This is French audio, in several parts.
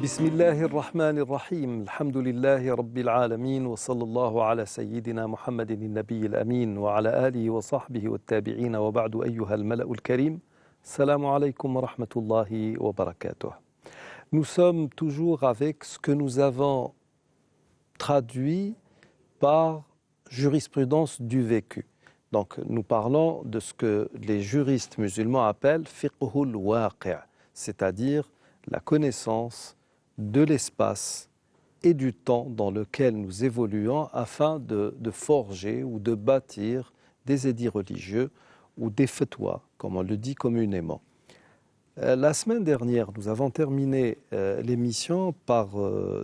بسم الله الرحمن الرحيم الحمد لله رب العالمين وصلى الله على سيدنا محمد النبي الأمين وعلى آله وصحبه والتابعين وبعد أيها الملأ الكريم السلام عليكم ورحمة الله وبركاته. Nous sommes toujours avec ce que nous avons traduit par jurisprudence du vécu. Donc nous parlons de ce que les juristes musulmans appellent fiqhul waqi', c'est-à-dire la connaissance de l'espace et du temps dans lequel nous évoluons afin de forger ou de bâtir des édits religieux ou des fatwas, comme on le dit communément. La semaine dernière, nous avons terminé l'émission par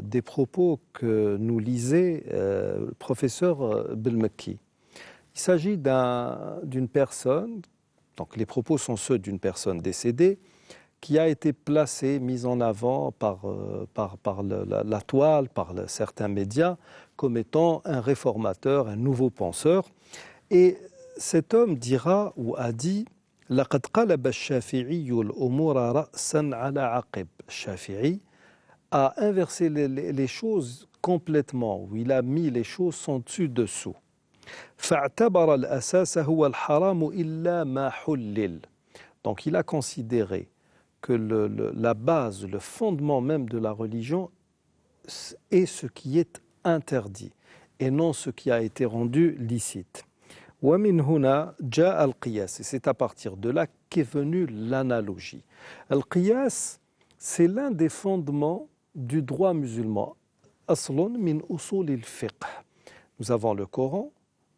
des propos que nous lisait le professeur Belmekki. Il s'agit d'une personne, donc les propos sont ceux d'une personne décédée, qui a été placée, mise en avant par la toile, par certains médias, comme étant un réformateur, un nouveau penseur. Et cet homme dira ou a dit « لقد قلب الشافعي الأمور رأسا على عقب ». Shafi'i a inversé les choses complètement, où il a mis les choses son dessus-dessous. فاعتبر الأساس هو الحرام إلا ما حلل. Donc il a considéré que la base, le fondement même de la religion est ce qui est interdit et non ce qui a été rendu licite. وَمِنْ هُنَا جَاءَ الْقِيَاسِ. Et c'est à partir de là qu'est venue l'analogie. Al-Qiyas, c'est l'un des fondements du droit musulman. أصل من أصول الفقه. Nous avons le Coran,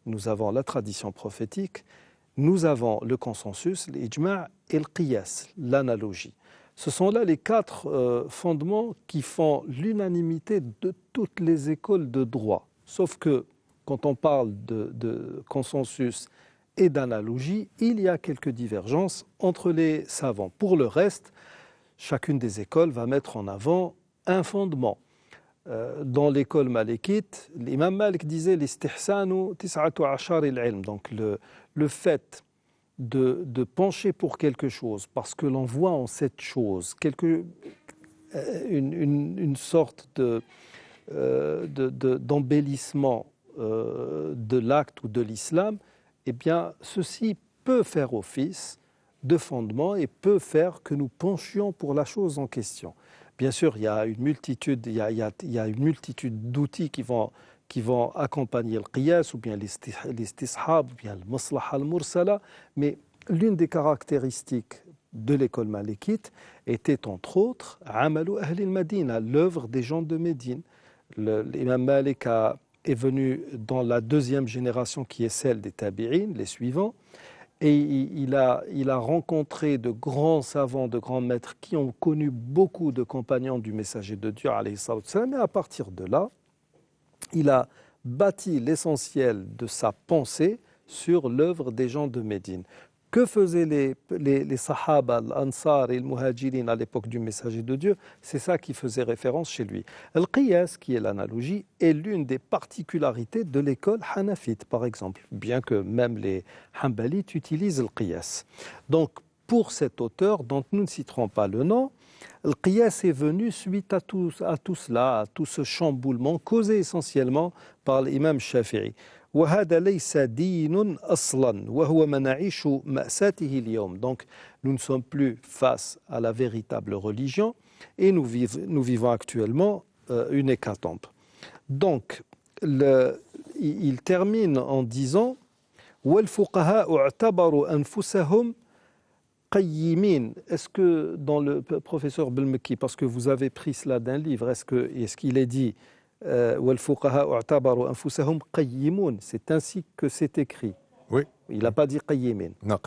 nous avons la tradition prophétique, nous avons le consensus, l'ijma' et le qiyas, l'analogie. Ce sont là les quatre fondements qui font l'unanimité de toutes les écoles de droit. Sauf que quand on parle de consensus et d'analogie, il y a quelques divergences entre les savants. Pour le reste, chacune des écoles va mettre en avant un fondement. Dans l'école malikite, l'imam Malik disait l'istihsanu tis'atu ashar al-ilm. Donc le fait de pencher pour quelque chose parce que l'on voit en cette chose une sorte d'embellissement de l'acte ou de l'islam, eh bien ceci peut faire office de fondement et peut faire que nous penchions pour la chose en question. Bien sûr, il y a une multitude d'outils qui vont accompagner le qiyas ou bien l'istishab ou bien le maslaha al-mursala, mais l'une des caractéristiques de l'école malikite était entre autres amalu ahli al-Madina, l'œuvre des gens de Médine. L'imam Malik est venu dans la deuxième génération qui est celle des tabi'in, les suivants, et il a rencontré de grands savants, de grands maîtres qui ont connu beaucoup de compagnons du messager de Dieu, alayhi salatu wassalam, et à partir de là, il a bâti l'essentiel de sa pensée sur l'œuvre des gens de Médine. Que faisaient les sahaba, l'Ansar et le Muhajirin à l'époque du messager de Dieu? C'est ça qui faisait référence chez lui. Al-Qiyas, qui est l'analogie, est l'une des particularités de l'école hanafite, par exemple, bien que même les hanbalites utilisent le Qiyas. Donc, pour cet auteur, dont nous ne citerons pas le nom, le Qiyas est venu suite à tout cela, à tout ce chamboulement causé essentiellement par l'imam Shafi'i. وهذا ليس دين أصلا وهو ما نعيش مأساته اليوم. Donc nous ne sommes plus face à la véritable religion et nous vivons actuellement une hécatombe. Donc il termine en disant والفقهاء اعتبروا أنفسهم قيمين. Est-ce que dans le professeur Belmekki, parce que vous avez pris cela d'un livre, est-ce qu'il est dit والفقهاء اعتبروا أنفسهم قيمون, c'est ainsi que c'est écrit. Oui. Il n'a pas dit قيمين. Non,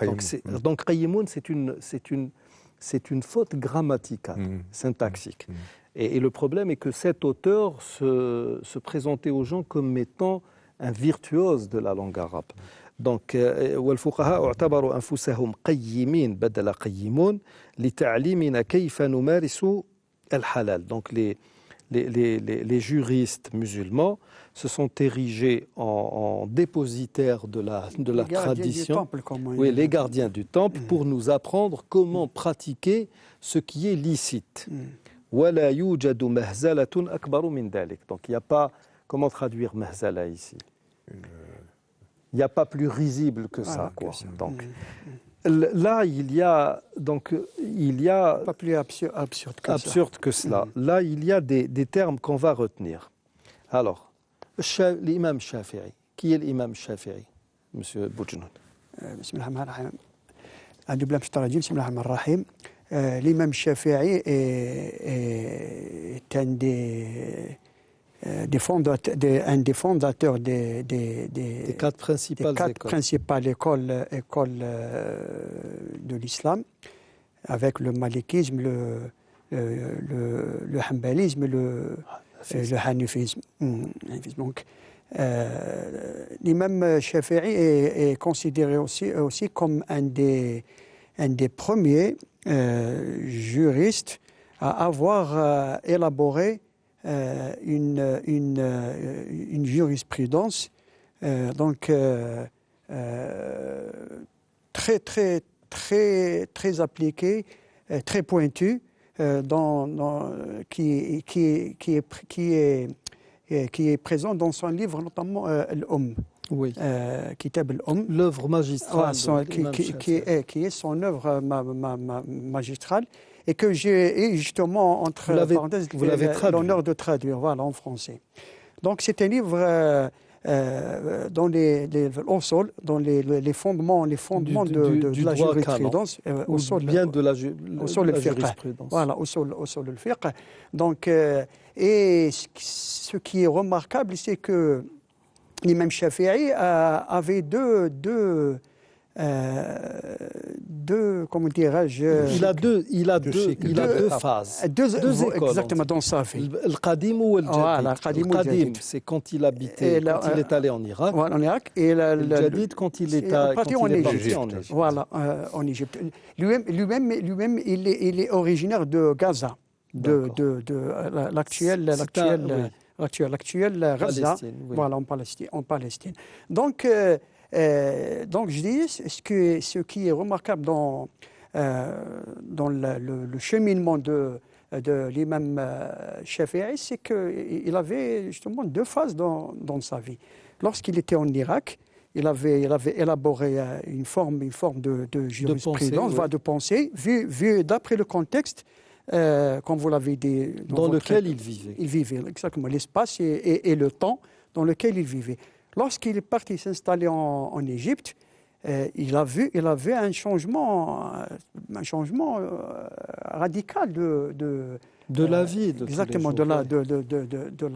donc قيمون, c'est une faute grammaticale, syntaxique. Et le problème est que cet auteur se présentait aux gens comme étant un virtuose de la langue arabe. Donc والفقهاء اعتبروا أنفسهم قيمين بدل قيمون لتعليمنا كيف نمارس الحلال. Donc les juristes musulmans se sont érigés en dépositaires de la tradition, les gardiens du temple, pour nous apprendre comment pratiquer ce qui est licite. ولا يوجد مهزلة أكبر من ذلك. Donc il n'y a pas, comment traduire mahzala ici? Il n'y a pas plus risible que ça, quoi. Donc là il y a pas plus absurde que cela. Là il y a des termes qu'on va retenir. Alors l'imam Shafi'i. Qui est l'imam Shafi'i, monsieur Boujnoun? Bismillah ar-Rahman ar-Rahim. Bismillah ar-Rahman ar-Rahim. L'imam Shafi'i est un des fondateurs des quatre principales écoles de l'islam, avec le malikisme, le hanbalisme et le hanifisme. Donc, l'imam Shafi'i est considéré aussi comme un des premiers juristes à avoir élaboré une jurisprudence très appliquée, très pointue, qui est présent dans son livre, notamment Kitab al-Umm, l'œuvre magistrale, qui est son œuvre magistrale, et que j'ai justement, entre parenthèses, l'honneur de traduire en français. Donc c'est un livre dans les fondements de la jurisprudence, de la jurisprudence. Voilà, usul al-fiqh. Donc, et ce qui est remarquable, c'est que l'imam Shafi'i avait deux comment dirais-je, il a deux phases, deux écoles, exactement, dans sa vie. Al-Qadim ou Al-Jadid. Al-Qadim, c'est quand il habitait, quand il est allé en Irak. Voilà, en Irak. Et Al-Jadid, quand il est parti en Égypte. Voilà, en Égypte. Lui-même, il est originaire de Gaza, de l'actuelle Gaza, voilà, en Palestine. Donc je dis, ce qui est remarquable dans le cheminement de l'imam Shafi'i, c'est qu'il avait justement deux phases dans sa vie. Lorsqu'il était en Irak, il avait élaboré une forme de jurisprudence, de pensée, vu d'après le contexte, comme vous l'avez dit, dans lequel il vivait. Il vivait, exactement, l'espace et le temps dans lequel il vivait. Lorsqu'il est parti s'installer en Égypte, il a vu un changement radical de la vie, exactement, de la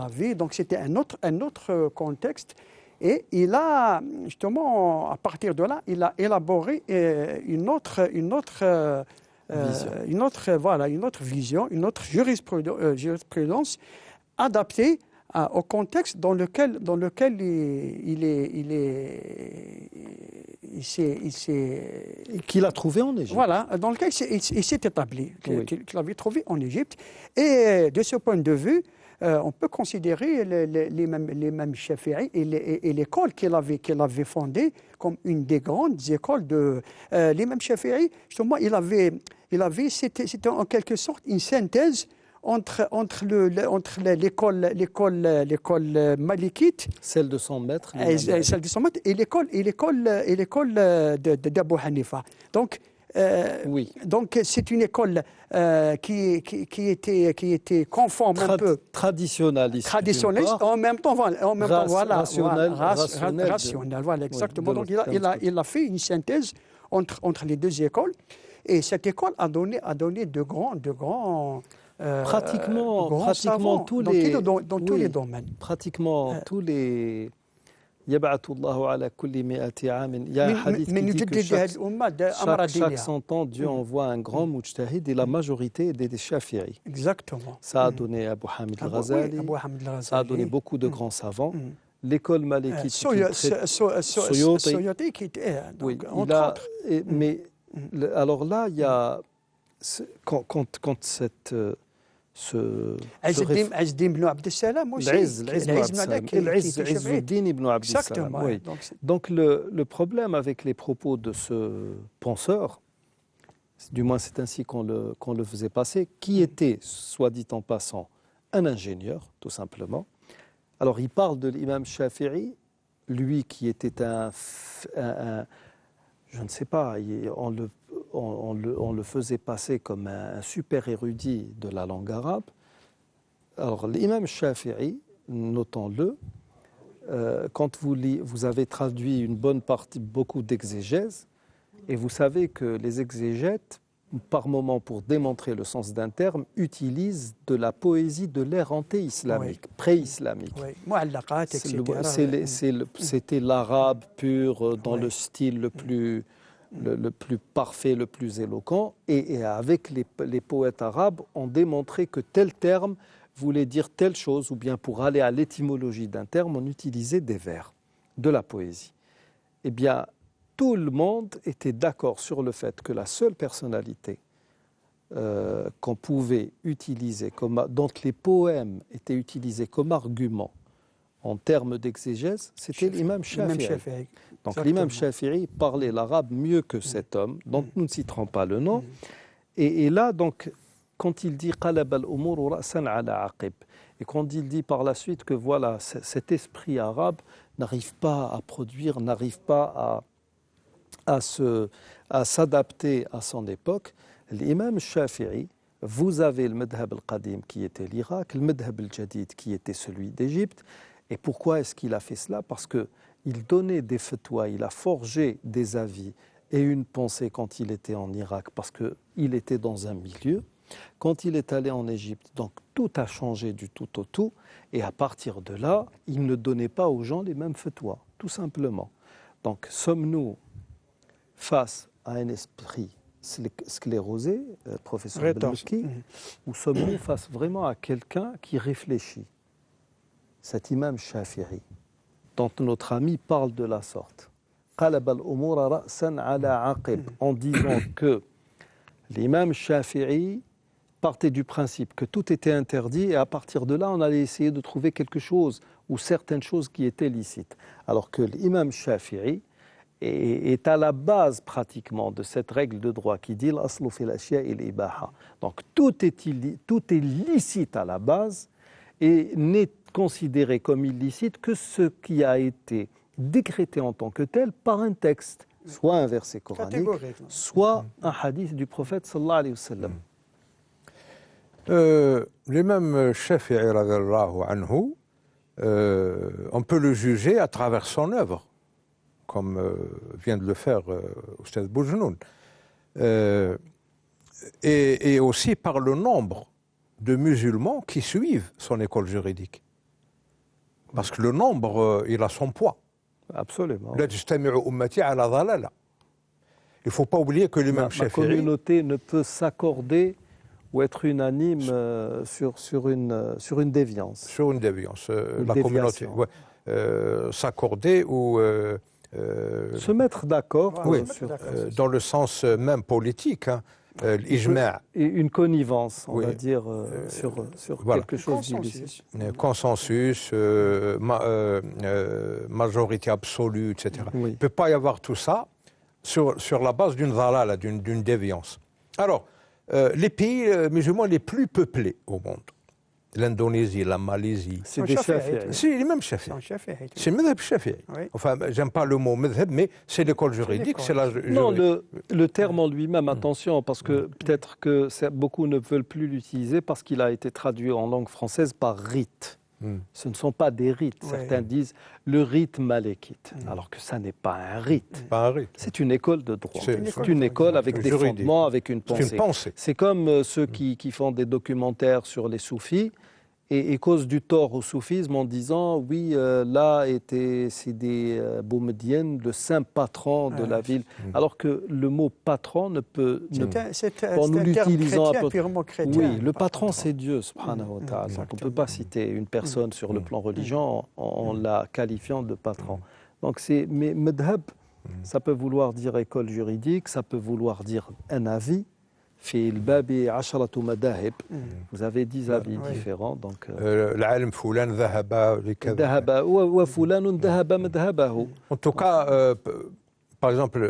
vie. Donc c'était un autre contexte, et il a justement, à partir de là, il a élaboré une autre vision, une autre jurisprudence adaptée au contexte dans lequel qu'il a trouvé en Égypte. Voilà, dans lequel il s'est établi, qu'il avait trouvé en Égypte. Et de ce point de vue, on peut considérer l'imam Shafi'i et l'école qu'il avait fondée comme une des grandes écoles de l'imam Shafi'i. Justement, c'était en quelque sorte une synthèse entre l'école malikite, celle de son maître, et l'école d'Abu Hanifa. Donc c'est une école qui était conforme un peu traditionnaliste, en même temps rationnel, voilà, exactement. Donc il a fait une synthèse entre les deux écoles, et cette école a donné de grands pratiquement tous les domaines. Pratiquement tous les. يبعث الله على كل 100 عام. Il y a un hadith qui dit que chaque 100 ans, Dieu envoie un grand mujtahid, et la majorité des Shafi'i. Exactement. Ça a donné Abu Hamid al-Ghazali, ça a donné beaucoup de grands savants. L'école malikite, Suyuti qui était, entre autres. Mais alors là, il y a quand cette عز الدين بن عبد السلام aussi. Izz ibn Abd al-Salam. Donc le problème avec les propos de ce penseur, du moins c'est ainsi qu'on le faisait passer, qui était, soit dit en passant, un ingénieur, tout simplement. Alors il parle de l'imam Shafi'i, lui qui était je ne sais pas, on le faisait passer comme un super érudit de la langue arabe. Alors l'imam Shafi'i, notons-le, quand vous avez traduit une bonne partie, beaucoup d'exégèse, et vous savez que les exégètes, par moment, pour démontrer le sens d'un terme, utilisent de la poésie de l'ère anté-islamique, pré-islamique. Oui, mu'allaqat, etc. C'était l'arabe pur, dans le style le plus parfait, le plus éloquent. Et avec les poètes arabes, on démontrait que tel terme voulait dire telle chose, ou bien pour aller à l'étymologie d'un terme, on utilisait des vers, de la poésie. Eh bien, tout le monde était d'accord sur le fait que la seule personnalité qu'on pouvait utiliser, dont les poèmes étaient utilisés comme argument en termes d'exégèse, c'était l'imam Shafi'i. Donc l'imam Shafi'i parlait l'arabe mieux que cet homme, dont nous ne citerons pas le nom. Et là, donc, quand il dit « qalab al-umur ra'san ala aqib », et quand il dit par la suite que voilà, cet esprit arabe n'arrive pas à produire, n'arrive pas à s'adapter à son époque, l'imam Shafi'i, vous avez le madhab al-qadim qui était l'Irak, le madhab al-jadid qui était celui d'Égypte. Et pourquoi est-ce qu'il a fait cela? Parce qu'il donnait des fatwas, il a forgé des avis et une pensée quand il était en Irak, parce qu'il était dans un milieu. Quand il est allé en Égypte, donc tout a changé du tout au tout, et à partir de là, il ne donnait pas aux gens les mêmes fatwas, tout simplement. Donc sommes-nous face à un esprit sclérosé, professeur Benouski, ou sommes-nous face vraiment à quelqu'un qui réfléchit? Cet imam Shafi'i, dont notre ami parle de la sorte, qalab al-umura ra'san ala aqib, en disant que l'imam Shafi'i partait du principe que tout était interdit et à partir de là, on allait essayer de trouver quelque chose ou certaines choses qui étaient licites. Alors que l'imam Shafi'i est à la base pratiquement de cette règle de droit qui dit l'aslu fil ashya'i al-ibaha. Donc tout est licite à la base et n'est considéré comme illicite que ce qui a été décrété en tant que tel par un texte, soit un verset coranique, soit un hadith du prophète sallallahu alayhi wa sallam. L'imam Shafi'i radhiyallahu anhu, on peut le juger à travers son œuvre, comme vient de le faire Oustaz Boujnoun, et aussi par le nombre de musulmans qui suivent son école juridique. Parce que le nombre, il a son poids. Absolument. Il ne faut pas oublier que l'imam Shafi'i... La communauté ne peut s'accorder ou être unanime sur une déviance. Sur une déviance. La communauté, s'accorder ou... se mettre d'accord. Dans le sens même politique, l'ijma'. Et une connivence, on va dire, sur quelque chose d'illicite. Consensus, majorité absolue, etc. Oui. Il ne peut pas y avoir tout ça sur la base d'une dhalala, d'une déviance. Alors, les pays musulmans les plus peuplés au monde, l'Indonésie, la Malaisie. C'est des Shafi'i. C'est les mêmes Shafi'i. C'est le madhab Shafi'i. Oui. Enfin, j'aime pas le mot madhab, mais c'est l'école juridique. Non, le terme en lui-même, attention, parce que peut-être que beaucoup ne veulent plus l'utiliser parce qu'il a été traduit en langue française par rite. Ce ne sont pas des rites. Certains disent le rite malékite, alors que ça n'est pas un rite. Pas un rite. C'est une école de droit. C'est une école avec des fondements, avec une pensée. C'est comme ceux qui font des documentaires sur les soufis et causent du tort au soufisme en disant oui, là était Sidi Boumedienne, le saint patron de la ville, alors que le mot patron ne peut... C'est un terme chrétien, purement chrétien. Oui, le patron c'est Dieu, subhanahu wa ta'ala. Donc on ne peut pas citer une personne sur le plan religieux en la qualifiant de patron. Donc mais madhab, ça peut vouloir dire école juridique, ça peut vouloir dire un avis. في الباب 10 مذاهب. Vous avez 10 avis différents. Donc العالم فلان ذهب لكذا. ذهب وفلان ذهب مذهبه. En tout cas, par exemple,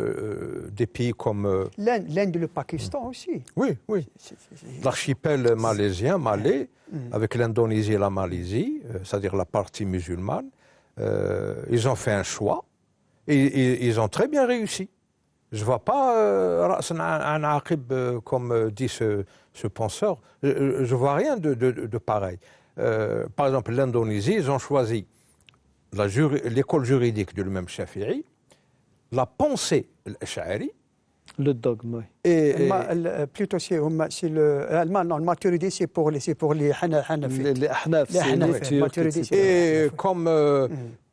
des pays comme... L'Inde et le Pakistan aussi. Oui, oui. L'archipel malaisien, Malais, avec l'Indonésie et la Malaisie, c'est-à-dire la partie musulmane, ils ont fait un choix et ils ont très bien réussi. Je ne vois pas un aqib, comme dit ce penseur, je ne vois rien de pareil. Par exemple, l'Indonésie, ils ont choisi l'école juridique de l'imam Shafi'i, la pensée l'Ash'ari, Le dogme, oui. et Plutôt, c'est le maturité, c'est pour les Hanafites. Les Ahnaf, Les c'est Ahnaf, les Turcs, maturité, etc. et comme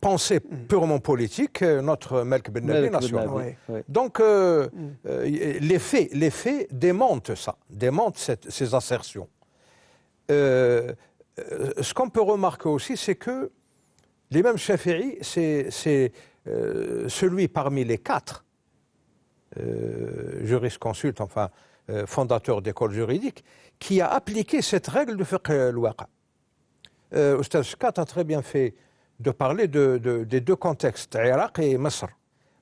pensée purement politique, notre Malk Ben Nabi Malk Ben national. Nabi, Oui. oui. Donc, les faits démentent ça, démentent ces assertions. Ce qu'on peut remarquer aussi, c'est que l'imam Shafi'i, c'est celui parmi les 4 jurisconsultes, enfin fondateurs d'écoles juridiques, qui a appliqué cette règle de fiqh al-waqa'. Oustaz Shkat a très bien fait de parler des 2 contextes, Irak et Misr.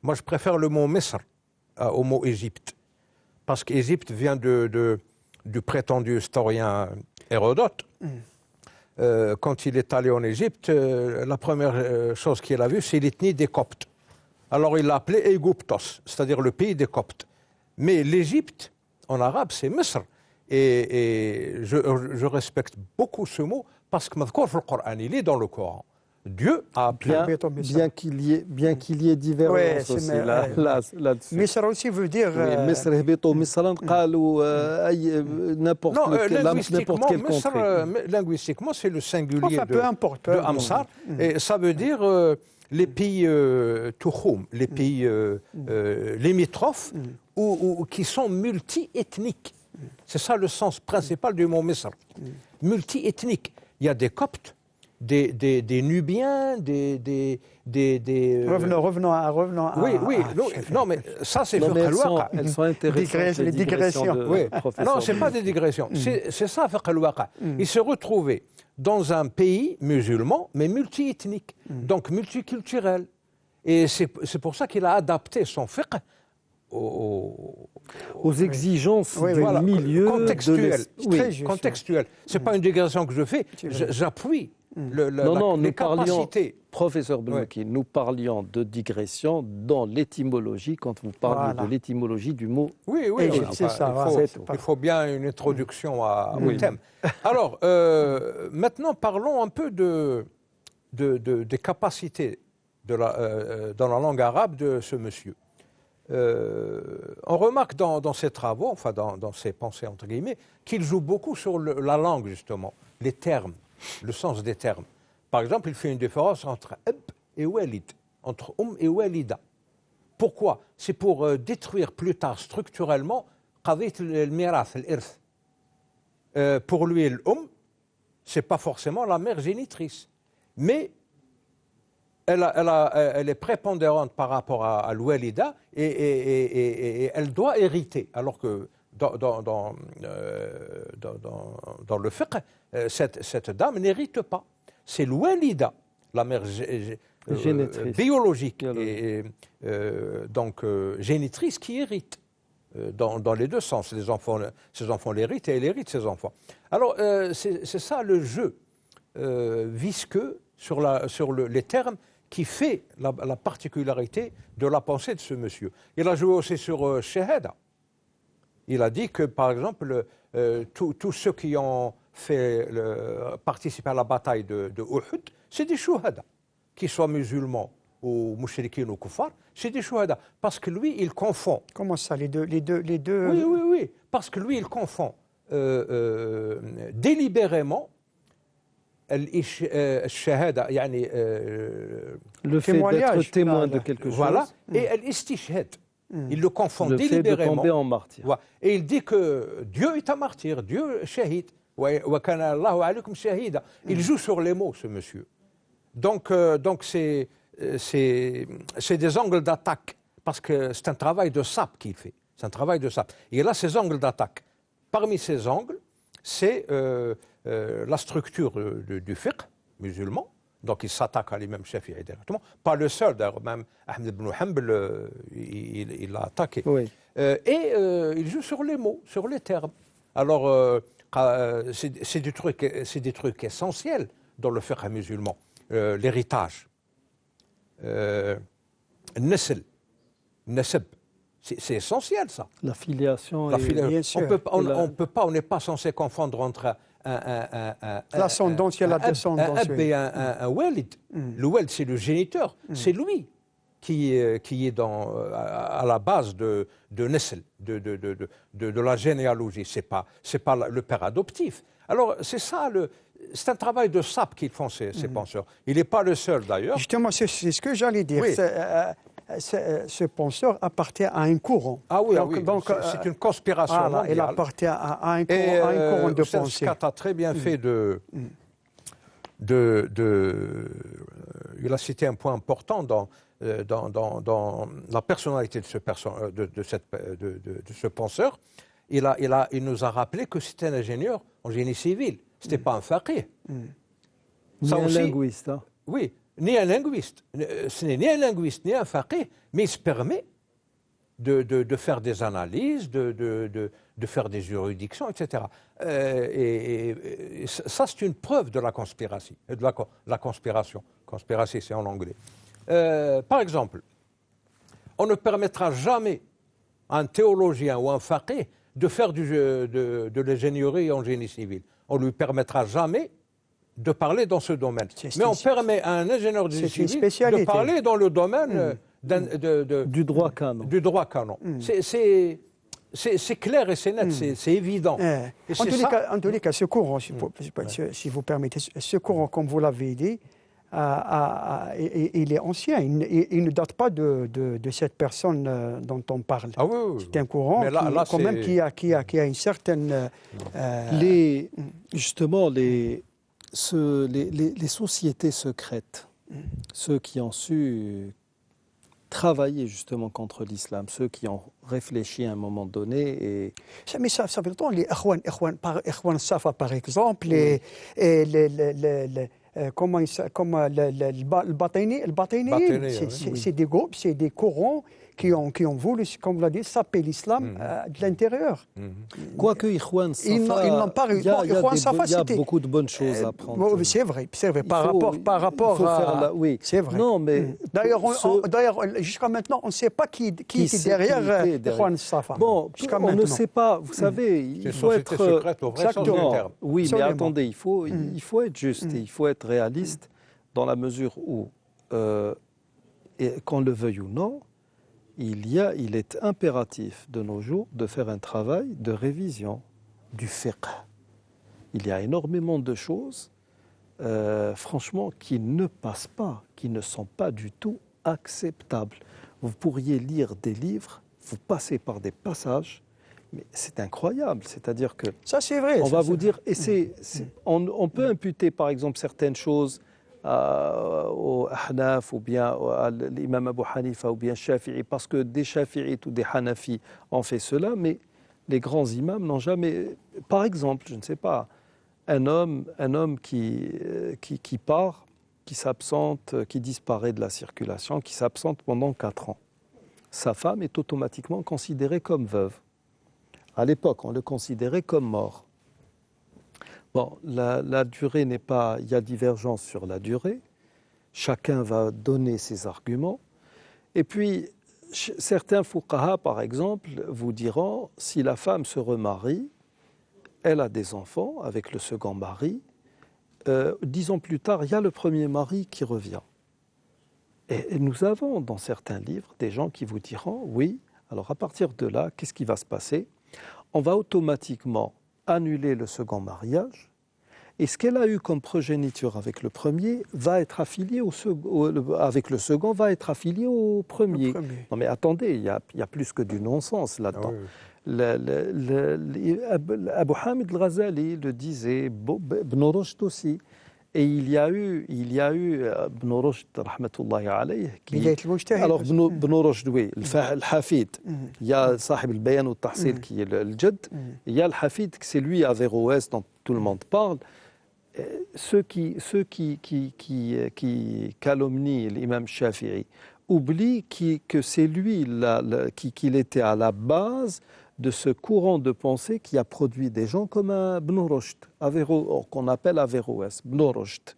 Moi, je préfère le mot Misr au mot Égypte, parce qu'Égypte vient du prétendu historien Hérodote. Quand il est allé en Égypte, la première chose qu'il a vue, c'est l'ethnie des Coptes. Alors il l'a appelé Aegyptos, c'est-à-dire le pays des Coptes. Mais l'Égypte, en arabe, c'est Misr. Et je respecte beaucoup ce mot parce que le Coran, il est dans le Coran. Dieu a appelé... Bien qu'il y ait divergence aussi là-dessus. Misr aussi veut dire... Misr هبطوا مصرا قالوا n'importe quel contrée. Linguistiquement, c'est le singulier peu importe, de Amsar. Et ça veut dire les pays Touchoum, les pays limitrophes qui sont multi-ethniques. C'est ça le sens principal du mot Misr. Multi-ethnique. Il y a des Coptes, des Nubiens, des Revenons à... Oui, non, mais ça c'est Non, mais fiqh elles sont intéressantes, les digressions. oui. Non, ce n'est pas des digressions. C'est ça, fiqh al-waqa'. Il se retrouvait dans un pays musulman, mais multi-ethnique, donc multiculturel. Et c'est pour ça qu'il a adapté son fiqh aux exigences du voilà, milieu contextuel. Oui. Contextuel. Ce n'est pas une digression que je fais, j'appuie les capacités. Professeur Belouki, nous parlions de digression dans l'étymologie, quand vous parlez de l'étymologie du mot. Oui, c'est ça. Il faut bien une introduction au thème. Alors, maintenant, parlons un peu des capacités dans la langue arabe de ce monsieur. On remarque dans ses travaux, enfin dans ses pensées entre guillemets, qu'il joue beaucoup sur la langue justement, les termes, le sens des termes. Par exemple, il fait une différence entre ab et walid, entre et walida. Pourquoi? C'est pour détruire plus tard structurellement qadiyat al-mirath, al-irth. Pour lui, c'est pas forcément la mère génitrice, mais elle est prépondérante par rapport à l'oualida et elle doit hériter. Alors que dans le fiqh, cette dame n'hérite pas. C'est l'oualida, la mère biologique et donc génitrice qui hérite dans les 2 sens. Ses enfants l'héritent et elle hérite ses enfants. Alors c'est ça le jeu visqueux sur les termes qui fait la particularité de la pensée de ce monsieur. Il a joué aussi sur Shahada. Il a dit que, par exemple, tous ceux qui ont participé à la bataille de Uhud, c'est des shuhada. Qu'ils soient musulmans ou mouchriquins ou kuffar, c'est des shuhada. Parce que lui, il confond. Comment ça, les deux Oui. Parce que lui, il confond délibérément الشهادة يعني le fait d'être témoin de quelque chose. Voilà, et l'istishhad. Il le confond le délibérément. Fait de tomber en martyr. Voilà. Et il dit que Dieu est un martyr, Dieu shahid. وَكَانَ اللَّهُ عَلَيْكُمْ شَهِيدًا. Il joue sur les mots, ce monsieur. Donc c'est des angles d'attaque, parce que c'est un travail de sape qu'il fait. C'est un travail de sape. Et il a ces angles d'attaque. Parmi ces angles, c'est la structure du fiqh musulman, Donc il s'attaque à l'imam Shafi'i directement. Pas le seul, d'ailleurs, même Ahmed ibn Hanbal, il l'a attaqué. Oui. Il joue sur les mots, sur les termes. Alors, c'est des trucs essentiels dans le fiqh musulman. L'héritage, nasl, nasab, c'est essentiel ça. La filiation. bien sûr. On n'est pas censé confondre entre l'ascendance et la descendance. Un ab et un walid. Le walid, c'est le géniteur. C'est lui qui est à la base de nasl, de la généalogie. C'est pas le père adoptif. Alors, c'est un travail de sape qu'ils font, ces penseurs. Il n'est pas le seul, d'ailleurs. Justement, c'est ce que j'allais dire. Oui. Ce penseur appartient à un courant. Ah oui, c'est une conspiration mondiale. Il appartient à un courant de pensée. Scott a très bien fait il a cité un point important dans la personnalité de ce penseur. Il nous a rappelé que c'était un ingénieur en génie civil. Ce n'était pas un faqih. Ni un linguiste. Hein. Oui, ni un linguiste. Ce n'est ni un linguiste, ni un faqih, mais il se permet de faire des analyses, de faire des juridictions, etc. Et ça, c'est une preuve de la conspiration. Conspiration, c'est en anglais. Par exemple, on ne permettra jamais à un théologien ou un faqih de faire de l'ingénierie en génie civil. On ne lui permettra jamais de parler dans ce domaine. Mais on permet à un ingénieur de génie civil de parler dans le domaine du droit canon. Du droit canon. C'est clair et c'est net, c'est évident. En tous les cas, ce courant, si vous permettez, ce courant, comme vous l'avez dit, il est ancien, il ne date pas de cette personne dont on parle. Ah oui. C'est un courant qui a une certaine... Justement, les sociétés secrètes, ceux qui ont su travailler justement contre l'islam, ceux qui ont réfléchi à un moment donné. Mais ça fait longtemps, les Ikhwan Safa par exemple, le Batini, c'est des groupes, c'est des courants qui ont voulu, comme vous l'avez dit, saper l'islam de l'intérieur. Quoique Ikhwan Safa, ils n'ont pas réussi. Il y a beaucoup de bonnes choses à prendre. C'est vrai. Par rapport à... Oui, c'est vrai. Non, mais d'ailleurs, jusqu'à maintenant, on ne sait pas qui était derrière Ikhwan Safa. Bon, on ne sait pas. Vous savez, il faut être... secrète au vrai sens du terme. Oui, Absolument. mais attendez, il faut être juste et il faut être réaliste dans la mesure où, qu'on le veuille ou non, il est impératif de nos jours de faire un travail de révision du fiqh. Il y a énormément de choses, franchement, qui ne passent pas, qui ne sont pas du tout acceptables. Vous pourriez lire des livres, vous passez par des passages, mais c'est incroyable. C'est-à-dire que... Ça, c'est vrai. On va vous dire... Et on peut imputer, par exemple, certaines choses au Ahnaf ou bien à l'imam Abu Hanifa ou bien Shafi'i, parce que des Shafi'ites ou des Hanafi ont fait cela, mais les grands imams n'ont jamais... Par exemple, je ne sais pas, un homme qui part, qui s'absente, qui disparaît de la circulation, qui s'absente pendant 4 ans. Sa femme est automatiquement considérée comme veuve. À l'époque, on le considérait comme mort. Bon, la durée n'est pas... Il y a divergence sur la durée. Chacun va donner ses arguments. Et puis, certains fuqaha, par exemple, vous diront, si la femme se remarie, elle a des enfants avec le second mari, 10 ans plus tard, il y a le premier mari qui revient. Et nous avons dans certains livres des gens qui vous diront, oui, alors à partir de là, qu'est-ce qui va se passer ? On va automatiquement annuler le second mariage, et ce qu'elle a eu comme progéniture avec le premier va être affilié avec le second va être affilié au premier. Non mais attendez, il y a plus que du non-sens là-dedans. Abu Hamid al-Ghazali le disait, Ibn Rushd aussi. Et il y a eu Ibn Rushd, rahmatullahi alayh, alors Ibn Rushd, oui, le-Hafid. Il y a Sahib al-Bayan al-Tahsil qui est le Jadd. Il y a le Hafid, c'est lui à Averroès dont tout le monde parle. ceux qui calomnient l'imam Shafi'i oublient que c'est lui qu'il était à la base de ce courant de pensée qui a produit des gens comme Ibn Rushd, qu'on appelle Averroès, Ibn Rushd.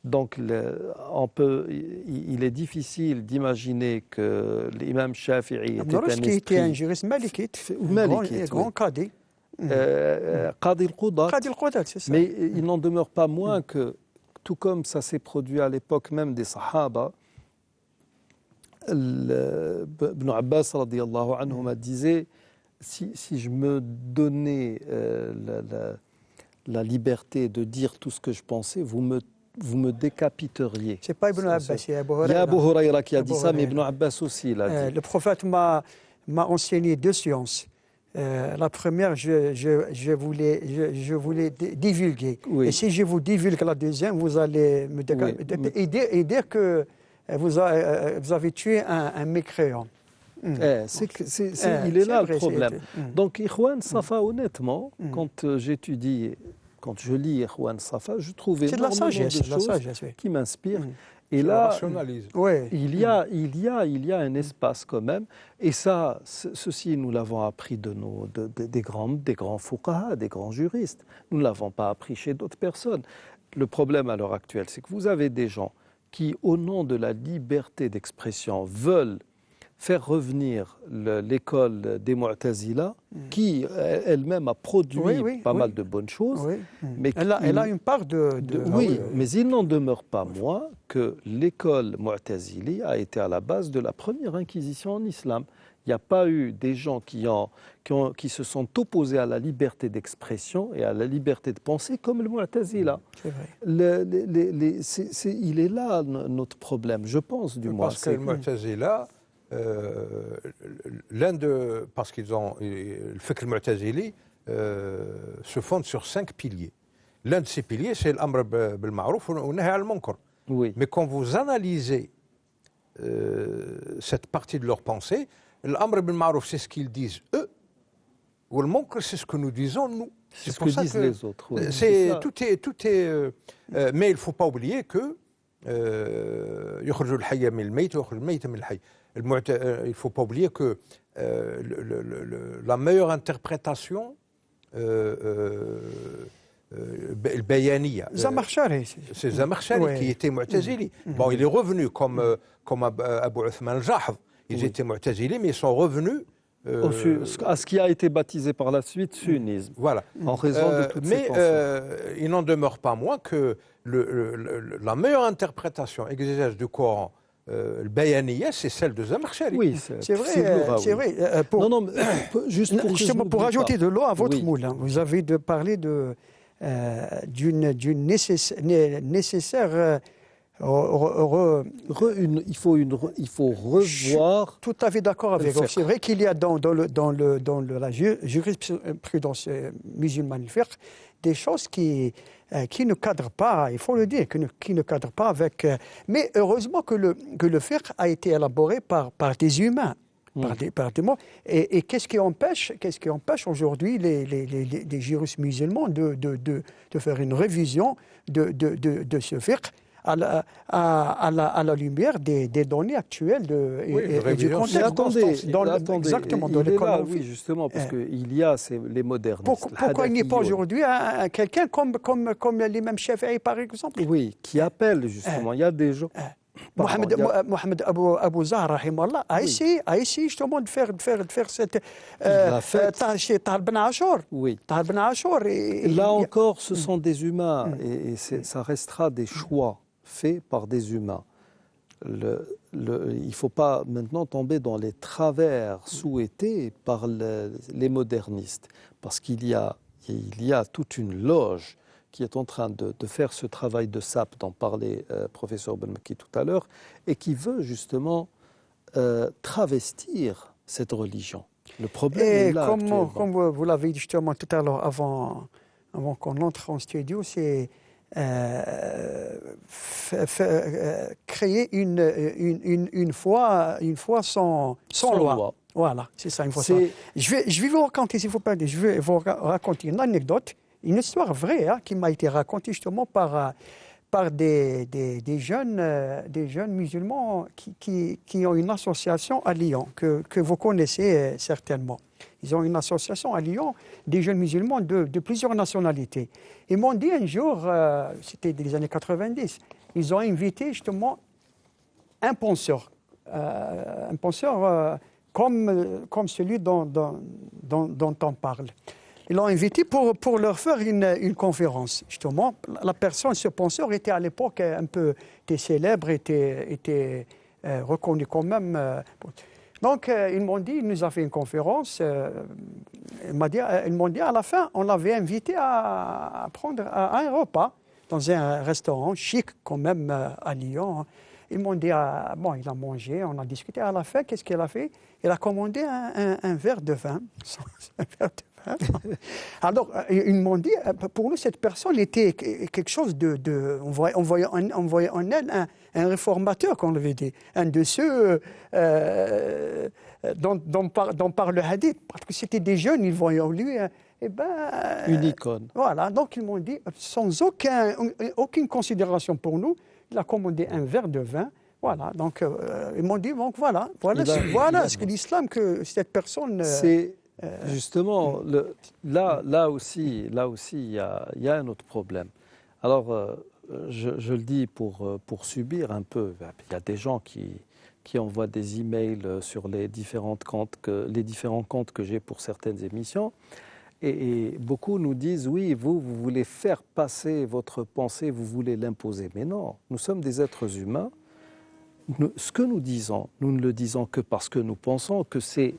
Donc, il est difficile d'imaginer que l'imam Shafi'i était un esprit... était un juriste malikite, grand qadi. Qadi al-Qudat. Qadi al-Qudat, c'est ça. Mais il n'en demeure pas moins que, tout comme ça s'est produit à l'époque même des Sahaba, Ibn Abbas radiyallahu anhuma disait, si je me donnais la liberté de dire tout ce que je pensais, vous me décapiteriez. C'est pas Ibn Abbas, c'est Abu Huraira. Il y a Abu Huraira qui a dit ça, mais Ibn Abbas aussi l'a dit. Le prophète m'a enseigné 2 sciences. La première, je voulais divulguer. Oui. Et si je vous divulgue la deuxième, vous allez me décapiter et dire que vous avez tué un mécréant. Il est là le problème. Donc, Ikhwan Safa, honnêtement, quand je lis Ikhwan Safa, je trouve énormément de choses qui m'inspirent. Et là, il y a un espace quand même. Et ça, ceci, nous l'avons appris des grands fuqaha, des grands juristes. Nous ne l'avons pas appris chez d'autres personnes. Le problème à l'heure actuelle, c'est que vous avez des gens qui, au nom de la liberté d'expression, veulent faire revenir l'école des Mu'tazila, qui elle-même a produit pas mal de bonnes choses. Mais elle a une part oui, mais il n'en demeure pas moins que l'école Mu'tazili a été à la base de la première inquisition en islam. Il n'y a pas eu des gens qui se sont opposés à la liberté d'expression et à la liberté de penser comme le Mu'tazila. Il est là notre problème, je pense, du moins. Parce que le Mu'tazila... parce qu'ils ont le fiqh al-Mu'tazili se fonde sur 5 piliers. L'un de ces piliers, c'est l'amr bil ma'rouf wa nahy al munkar. Mais quand vous analysez cette partie de leur pensée, l'amr bil ma'rouf, c'est ce qu'ils disent eux, ou le munkar, c'est ce que nous disons nous. C'est ce que disent les autres. Oui. Tout est mais il ne faut pas oublier que يخرج الحي من الميت ويخرج الميت من الحي. Il ne faut pas oublier que la meilleure interprétation البيانية, c'est Zamakhshari qui était Mu'tazili. Bon, il est revenu comme Abu Uthman al-Jahd. Ils étaient Mu'tazili, mais ils sont revenus à ce qui a été baptisé par la suite sunnisme. Voilà. En raison de toutes ces pensées. Mais il n'en demeure pas moins que la meilleure interprétation exégèse du Coran, le bayaniya, c'est celle de Zamakhshari. Oui, c'est vrai. Justement, pour ajouter de l'eau à votre moulin, vous avez parlé d'une nécessaire... il faut revoir. Tout à fait d'accord avec vous. C'est vrai qu'il y a dans la jurisprudence musulmane des choses qui ne cadrent pas, il faut le dire, qui ne cadrent pas avec... mais heureusement que le fiqh a été élaboré par des humains. Par des mots. Et qu'est-ce qui empêche aujourd'hui les juristes musulmans de faire une révision de ce fiqh à la lumière des données actuelles et du contexte. Exactement, dans l'école. Oui, justement, parce qu'il y a les modernistes. Pourquoi il n'y a pas aujourd'hui quelqu'un comme l'imam Shafi'i, par exemple? Oui, qui appelle justement. Il y a des gens... Mohamed Abou Zahra a essayé justement de faire cette tâche Tahal Ben Ashur. Oui. Tahal Ben Ashur. Là encore, ce sont des humains et ça restera des choix faits par des humains. Il ne faut pas maintenant tomber dans les travers souhaités par les modernistes, parce qu'il y a toute une loge qui est en train de faire ce travail de sape dont parlait professeur Belmaki tout à l'heure, et qui veut justement travestir cette religion. Le problème est là comme vous l'avez dit justement tout à l'heure, avant qu'on entre en studio, c'est créer une foi sans loi. Voilà, c'est ça, une foi sans loi. Je vais vous raconter, s'il vous plaît, une anecdote. une histoire vraie hein, qui m'a été racontée justement par des jeunes musulmans qui ont une association à Lyon, que vous connaissez certainement. Ils ont une association à Lyon, des jeunes musulmans de plusieurs nationalités. Ils m'ont dit un jour, c'était des années 90, ils ont invité justement un penseur comme celui dont on parle. Ils l'ont invité pour leur faire une conférence. Justement, la personne, ce penseur, était à l'époque un peu célèbre, était reconnu quand même. Donc, ils m'ont dit, il nous a fait une conférence. Ils m'ont dit, à la fin, on l'avait invité à prendre un repas dans un restaurant chic quand même à Lyon. Ils m'ont dit, bon, il a mangé, on a discuté. À la fin, qu'est-ce qu'il a fait? Il a commandé un verre de vin. Un verre de vin. Alors, ils m'ont dit, pour nous, cette personne était quelque chose on voyait en elle un réformateur, qu'on l'avait dit, un de ceux dont parle le hadith, parce que c'était des jeunes, ils voyaient en lui une icône. Voilà, donc ils m'ont dit, sans aucune considération pour nous, il a commandé un verre de vin. Voilà, donc ils m'ont dit, donc voilà ce que l'islam, que cette personne... C'est justement, là aussi, il y a un autre problème. Alors, je le dis pour subir un peu. Il y a des gens qui envoient des emails sur les différents comptes que j'ai pour certaines émissions. Et beaucoup nous disent, oui, vous voulez faire passer votre pensée, vous voulez l'imposer. Mais non, nous sommes des êtres humains. Ce que nous disons, nous ne le disons que parce que nous pensons que c'est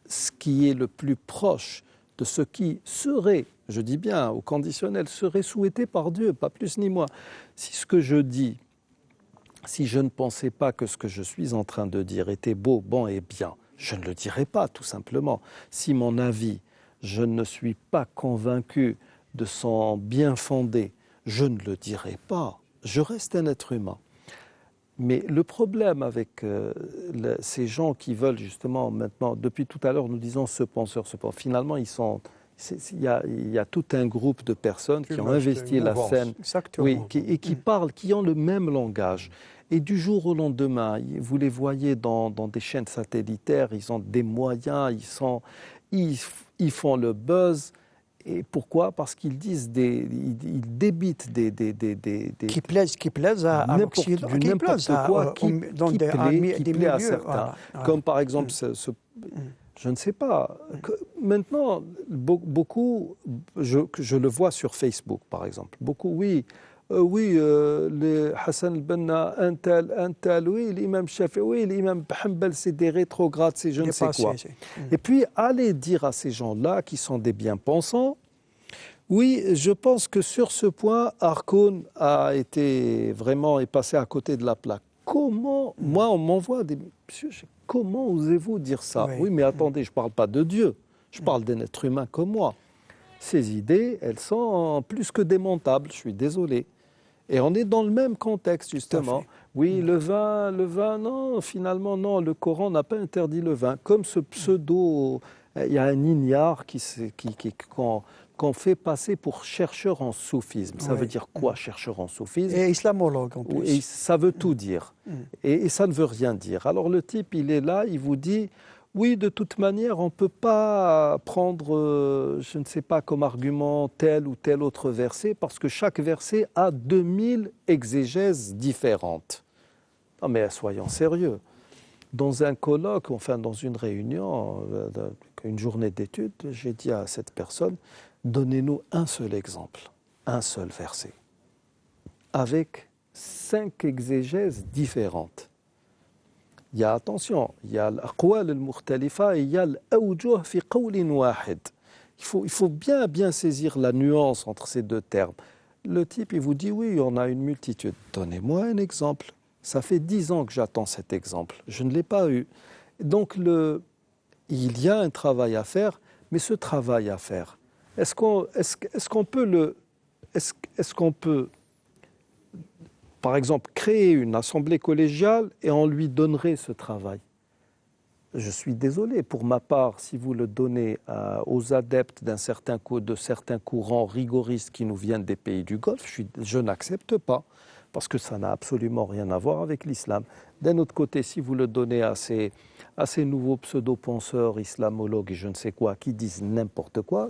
ce qui est le plus proche de ce qui serait, je dis bien au conditionnel, serait souhaité par Dieu, pas plus ni moins. Si ce que je dis, si je ne pensais pas que ce que je suis en train de dire était beau, bon et bien, je ne le dirais pas, tout simplement. Si mon avis, je ne suis pas convaincu de son bien fondé, je ne le dirai pas. Je reste un être humain. Mais le problème avec ces gens qui veulent justement maintenant, depuis tout à l'heure nous disons ce penseur, finalement il y a tout un groupe de personnes qui ont investi la scène et qui parlent, qui ont le même langage. Et du jour au lendemain, vous les voyez dans des chaînes satellitaires, ils ont des moyens, ils font le buzz. Et pourquoi? Parce qu'ils disent ils débitent des qui plaisent à l'Occident, n'importe quoi qui plaît à certains. Voilà. Comme par exemple, je ne sais pas. Maintenant, beaucoup, je le vois sur Facebook, par exemple. Beaucoup, oui, les Hassan al-Banna, un tel, oui, l'imam Shafi, oui, l'imam Hanbal, c'est des rétrogrades, c'est je ne sais quoi. Et puis, allez dire à ces gens-là, qui sont des bien-pensants, oui, je pense que sur ce point, Harkoun est passé à côté de la plaque. Comment, moi, on m'envoie des... Monsieur, comment osez-vous dire ça? Oui, mais attendez, je ne parle pas de Dieu, je parle d'un être humain comme moi. Ces idées, elles sont plus que démontables, je suis désolé. Et on est dans le même contexte, justement. Oui, le vin, non, finalement, non, le Coran n'a pas interdit le vin. Comme ce pseudo, il y a un ignare qu'on fait passer pour chercheur en soufisme. Ça veut dire quoi, chercheur en soufisme? Et islamologue, en plus. Et ça veut tout dire. Et ça ne veut rien dire. Alors le type, il est là, il vous dit... Oui, de toute manière, on ne peut pas prendre, je ne sais pas, comme argument tel ou tel autre verset, parce que chaque verset a 2000 exégèses différentes. Non mais soyons sérieux. Dans un colloque, enfin dans une réunion, une journée d'études, j'ai dit à cette personne, donnez-nous un seul exemple, un seul verset, avec 5 exégèses différentes. Il y a, attention, il y a l'aqwal al-mukhtalifa et il y a l'awjuh fi qawlin wahid. Il faut bien saisir la nuance entre ces deux termes. Le type, il vous dit, oui, on a une multitude. Donnez-moi un exemple. Ça fait 10 ans que j'attends cet exemple. Je ne l'ai pas eu. Donc, il y a un travail à faire, mais ce travail à faire, est-ce qu'on peut par exemple, créer une assemblée collégiale et on lui donnerait ce travail. je suis désolé, pour ma part, si vous le donnez aux adeptes de certains courants rigoristes qui nous viennent des pays du Golfe, je n'accepte pas, parce que ça n'a absolument rien à voir avec l'islam. D'un autre côté, si vous le donnez à ces nouveaux pseudo-penseurs, islamologues et je ne sais quoi, qui disent n'importe quoi,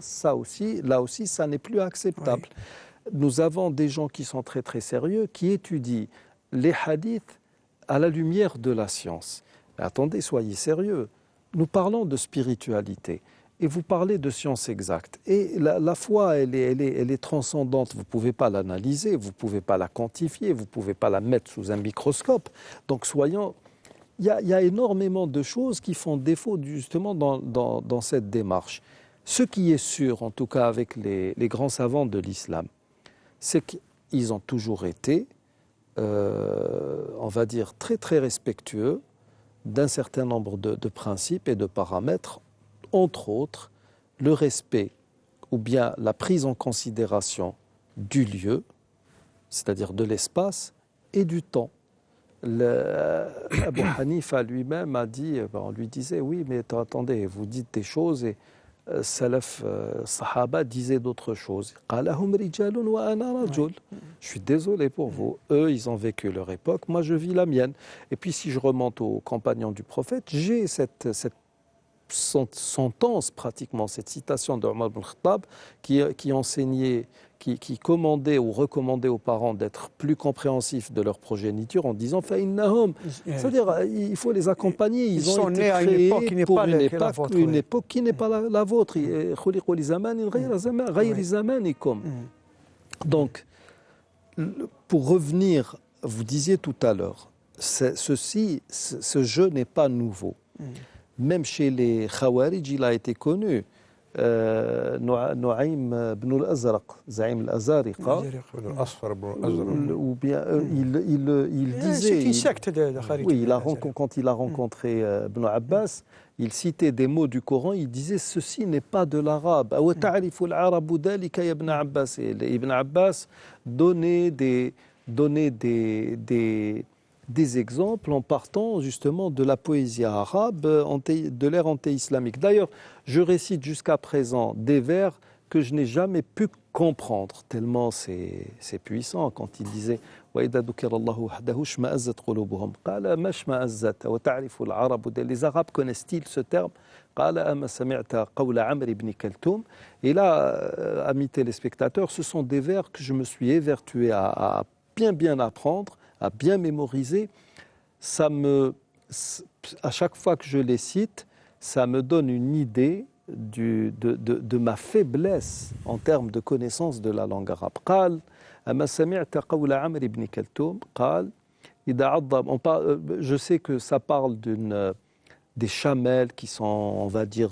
là aussi, ça n'est plus acceptable. Oui. Nous avons des gens qui sont très très sérieux, qui étudient les hadiths à la lumière de la science. Mais attendez, soyez sérieux. Nous parlons de spiritualité et vous parlez de science exacte. Et la foi, elle est transcendante. Vous ne pouvez pas l'analyser, vous ne pouvez pas la quantifier, vous ne pouvez pas la mettre sous un microscope. Donc il y a énormément de choses qui font défaut justement dans cette démarche. Ce qui est sûr, en tout cas avec les grands savants de l'islam, c'est qu'ils ont toujours été, on va dire, très très respectueux d'un certain nombre de principes et de paramètres, entre autres le respect ou bien la prise en considération du lieu, c'est-à-dire de l'espace et du temps. Abu Hanifa lui-même a dit, on lui disait, oui mais attendez, vous dites des choses et Salaf, Sahaba disaient d'autres choses. Je suis désolé pour vous. Eux, ils ont vécu leur époque. Moi, je vis la mienne. Et puis, si je remonte aux compagnons du prophète, j'ai cette sentence, pratiquement, cette citation d'Omar ibn Khattab qui enseignait, qui commandait ou recommandait aux parents d'être plus compréhensifs de leur progéniture en disant fa'innahum, c'est-à-dire il faut les accompagner, ils ont été créés pour une époque qui n'est pas la vôtre. Donc, pour revenir, vous disiez tout à l'heure, ce jeu n'est pas nouveau. Même chez les Khawarij, il a été connu. Nu'aym ibn al-Azraq, Zaïm al-Azariqa, ou bien il disait. C'est une secte de Khawarij. Oui, quand il a rencontré Ibn Abbas, il citait des mots du Coran, il disait ceci n'est pas de l'arabe. Wa ta'rifu al-arabu dhalika ya Ibn Abbas. Et Ibn Abbas donnait des exemples en partant justement de la poésie arabe de l'ère anté-islamique. D'ailleurs, je récite jusqu'à présent des vers que je n'ai jamais pu comprendre, tellement c'est puissant quand il disait وَإِذَا ذُكِرَ اللَّهُ وَحْدَهُ اشْمَأَزَّتْ قُلُوبُهُمْ قَالَ مَا اشْمَأَزَّتْ وَتَعْرِفُ الْعَرَبُ. Les Arabes connaissent-ils ce terme? قَالَ أَمَا سَمِعْتَ قَوْلَ عَمْرِ بْنِ كَلْثُومٍ. Et là, amis téléspectateurs, ce sont des vers que je me suis évertué à bien apprendre, à bien mémoriser. À chaque fois que je les cite, ça me donne une idée de ma faiblesse en termes de connaissance de la langue arabe. قال أما سمعت قول عمرو بن كلثوم قال إذا عض. Je sais que ça parle des chamelles qui sont, on va dire,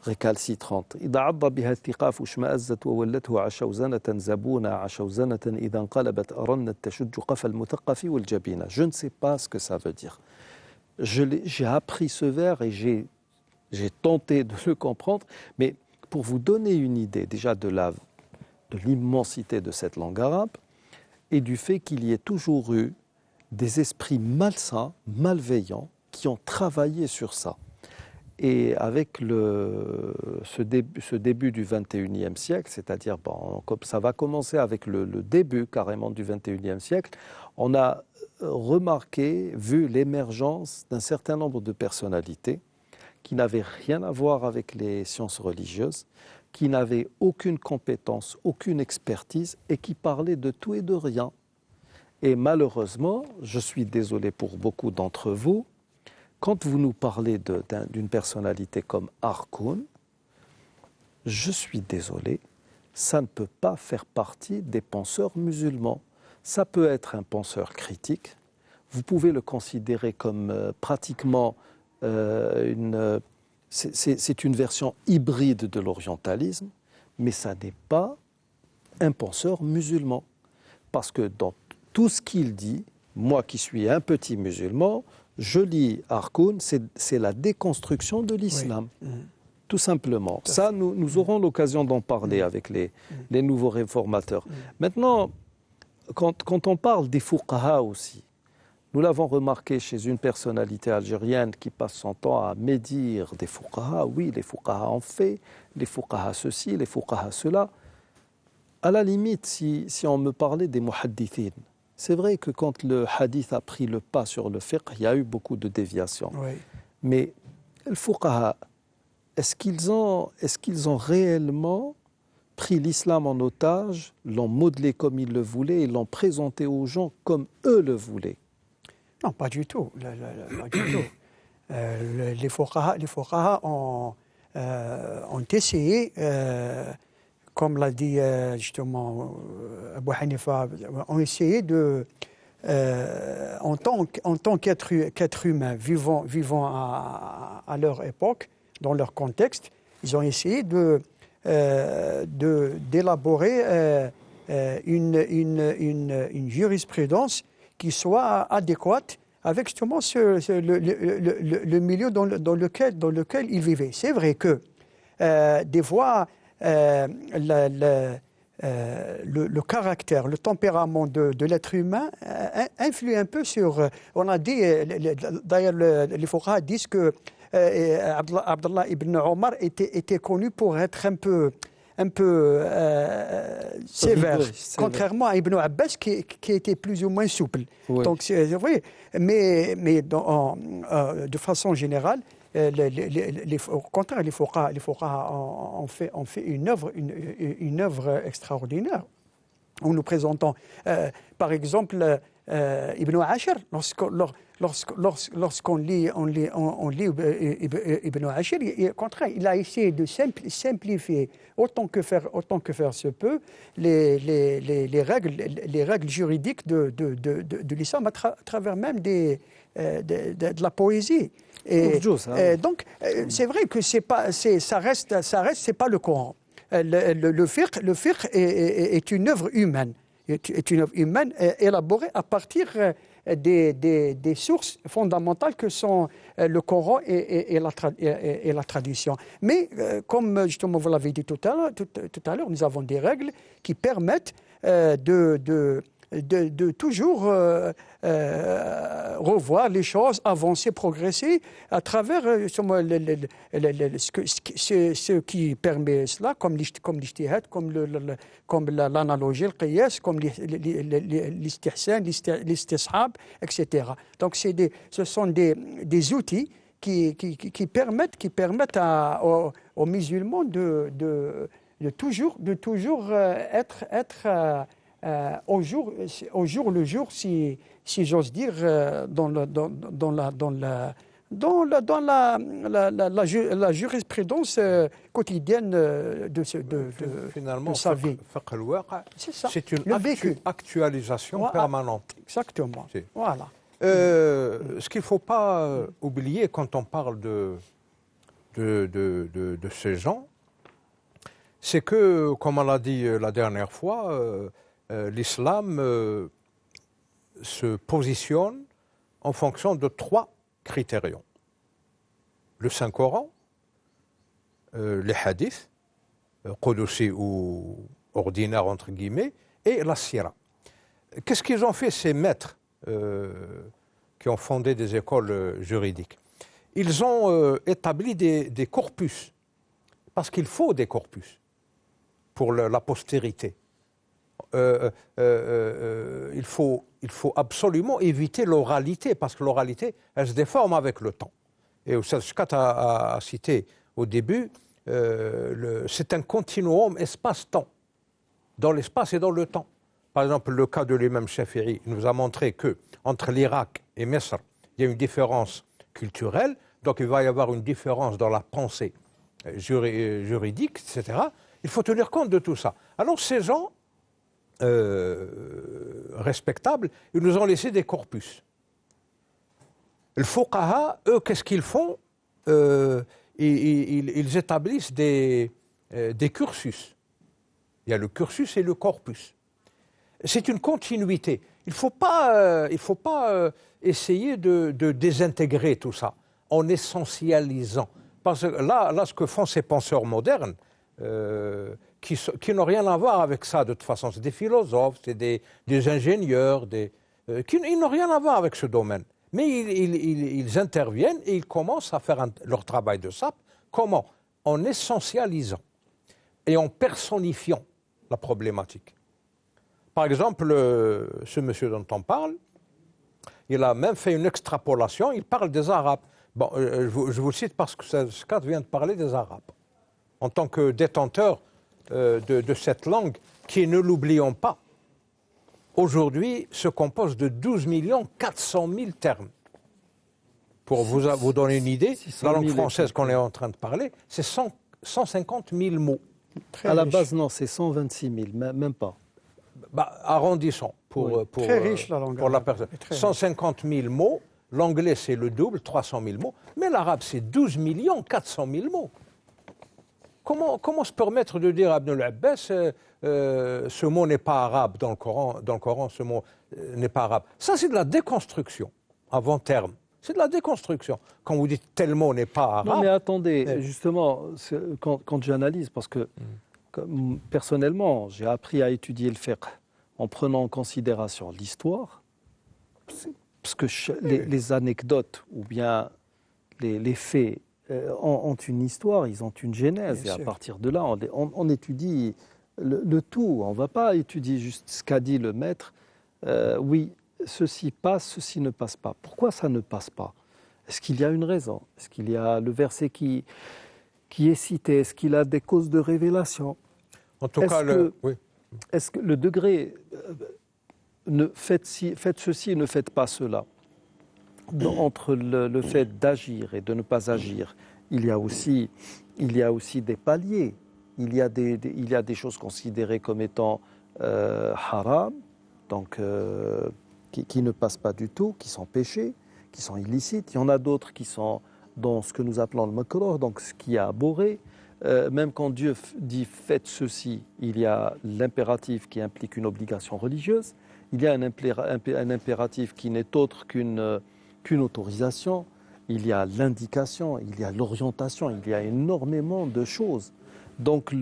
récalcitrantes. إذا عض بها الثقاف اشمأزت وولته عشوزنة زبونة عشوزنة إذا انقلبت أرنت تشج قفا المثقف والجبينة. Je ne sais pas ce que ça veut dire. J'ai appris ce vers et j'ai tenté de le comprendre, mais pour vous donner une idée déjà de l'immensité de cette langue arabe et du fait qu'il y ait toujours eu des esprits malsains, malveillants, qui ont travaillé sur ça. Et avec ce début du XXIe siècle, c'est-à-dire ça va commencer avec le début carrément du XXIe siècle, on a remarqué, vu l'émergence d'un certain nombre de personnalités qui n'avaient rien à voir avec les sciences religieuses, qui n'avaient aucune compétence, aucune expertise et qui parlaient de tout et de rien. Et malheureusement, je suis désolé pour beaucoup d'entre vous, quand vous nous parlez d'une personnalité comme Harkoun, je suis désolé, ça ne peut pas faire partie des penseurs musulmans. Ça peut être un penseur critique, vous pouvez le considérer comme pratiquement c'est une version hybride de l'orientalisme, mais ça n'est pas un penseur musulman. Parce que dans tout ce qu'il dit, moi qui suis un petit musulman, je lis Harkoun, c'est la déconstruction de l'islam, tout simplement. Ça, nous aurons l'occasion d'en parler avec les nouveaux réformateurs. Maintenant, quand on parle des fuqaha aussi, Nous l'avons remarqué chez une personnalité algérienne qui passe son temps à médire des fuqaha. Oui, les fuqaha ont fait, les fuqaha ceci, les fuqaha cela. À la limite, si on me parlait des muhaddithin, c'est vrai que quand le hadith a pris le pas sur le fiqh, il y a eu beaucoup de déviations. Oui. Mais les fuqaha, est-ce qu'ils ont réellement pris l'islam en otage, l'ont modelé comme ils le voulaient et l'ont présenté aux gens comme eux le voulaient? Non, pas du tout. Pas du tout. Les fuqaha ont essayé, comme l'a dit justement Abu Hanifa, ont essayé de, en tant qu'être humain, vivant à leur époque, dans leur contexte, ils ont essayé d'élaborer une jurisprudence qui soit adéquate avec justement le milieu dans lequel ils vivaient. C'est vrai que des fois, le caractère, le tempérament de l'être humain influe un peu sur... On a dit, d'ailleurs les fuqaha disent que Abdallah ibn Omar était connu pour être un peu sévère, contrairement à Ibn Abbas qui était plus ou moins souple. Oui. Donc c'est vrai, mais de façon générale, au contraire, les fuqaha ont fait une œuvre extraordinaire en nous présentant, par exemple, Ibn Ashir, lorsqu'on lit Ibn Ashir, au contraire, il a essayé de simplifier autant que faire se peut les règles juridiques de l'islam à travers même de la poésie. Donc, c'est vrai que ça reste, c'est pas le Coran. Le fiqh est une œuvre humaine. Est une œuvre humaine élaborée à partir des sources fondamentales que sont le Coran et la tradition. Mais comme justement vous l'avez dit tout à l'heure, nous avons des règles qui permettent de toujours revoir les choses, avancer, progresser à travers ce qui permet cela, comme l'ijtihad, comme l'analogie, le qiyas, comme l'istihsan, l'istishab, etc. Donc ce sont des outils qui permettent aux musulmans de toujours être au jour le jour, si j'ose dire, dans la jurisprudence quotidienne de sa vie. C'est une actualisation permanente. Exactement. Voilà. Ce qu'il ne faut pas oublier quand on parle de ces gens, c'est que, comme on l'a dit la dernière fois, l'islam se positionne en fonction de 3 critérions. Le Saint-Coran, les hadiths, qudsi ou ordinaires entre guillemets, et la sira. Qu'est-ce qu'ils ont fait ces maîtres qui ont fondé des écoles juridiques? Ils ont établi des corpus, parce qu'il faut des corpus pour la postérité. Il faut absolument éviter l'oralité, parce que l'oralité, elle se déforme avec le temps. Et Oustaz Shkat a cité au début, c'est un continuum espace-temps, dans l'espace et dans le temps. Par exemple, le cas de l'imam Shafi'i nous a montré que entre l'Irak et Misr, il y a une différence culturelle, donc il va y avoir une différence dans la pensée juridique, etc. Il faut tenir compte de tout ça. Alors ces gens respectables, ils nous ont laissé des corpus. Le fuqaha, eux, qu'est-ce qu'ils font? Ils établissent des cursus. Il y a le cursus et le corpus. C'est une continuité. Il ne faut pas essayer de désintégrer tout ça en essentialisant. Parce que là, ce que font ces penseurs modernes, qui n'ont rien à voir avec ça de toute façon, c'est des philosophes, c'est des ingénieurs, qui ils n'ont rien à voir avec ce domaine. Mais ils interviennent et ils commencent à faire leur travail de sape. Comment? En essentialisant et en personnifiant la problématique. Par exemple, ce monsieur dont on parle, il a même fait une extrapolation, il parle des Arabes. Bon, je vous le cite parce que Scott vient de parler des Arabes. En tant que détenteur de cette langue, qui, ne l'oublions pas, aujourd'hui se compose de 12 400 000 termes. Pour vous donner une idée, la langue française qu'on est en train de parler, c'est 150 000 mots. À la base, non, c'est 126 000, même pas. Bah, arrondissons pour très riche la langue pour la arabe. personne. 150 000 mots, l'anglais c'est le double, 300 000 mots, mais l'arabe c'est 12 400 000 mots. Comment se permettre de dire à Ibn al-Abbas ce mot n'est pas arabe dans le Coran, ce mot n'est pas arabe. Ça c'est de la déconstruction, avant terme. C'est de la déconstruction. Quand vous dites tel mot n'est pas arabe... Non mais attendez, justement, quand j'analyse, parce que personnellement, j'ai appris à étudier le fiqh en prenant en considération l'histoire, parce que les anecdotes ou bien les faits ont une histoire, ils ont une genèse, Bien et à sûr. partir de là, on étudie le tout. On ne va pas étudier juste ce qu'a dit le maître. Oui, ceci passe, ceci ne passe pas. Pourquoi ça ne passe pas? Est-ce qu'il y a une raison? Est-ce qu'il y a le verset qui est cité? Est-ce qu'il a des causes de révélation? En tout cas, oui. Est-ce que le degré faites ceci, ne faites pas cela, entre le fait d'agir et de ne pas agir, il y a aussi des paliers. Il y a des choses considérées comme étant haram, donc qui ne passent pas du tout, qui sont péchés, qui sont illicites. Il y en a d'autres qui sont dans ce que nous appelons le makruh, donc ce qui est abhorré. Même quand Dieu dit faites ceci, il y a l'impératif qui implique une obligation religieuse. Il y a un impératif qui n'est autre qu'une autorisation. Il y a l'indication, il y a l'orientation, il y a énormément de choses. Donc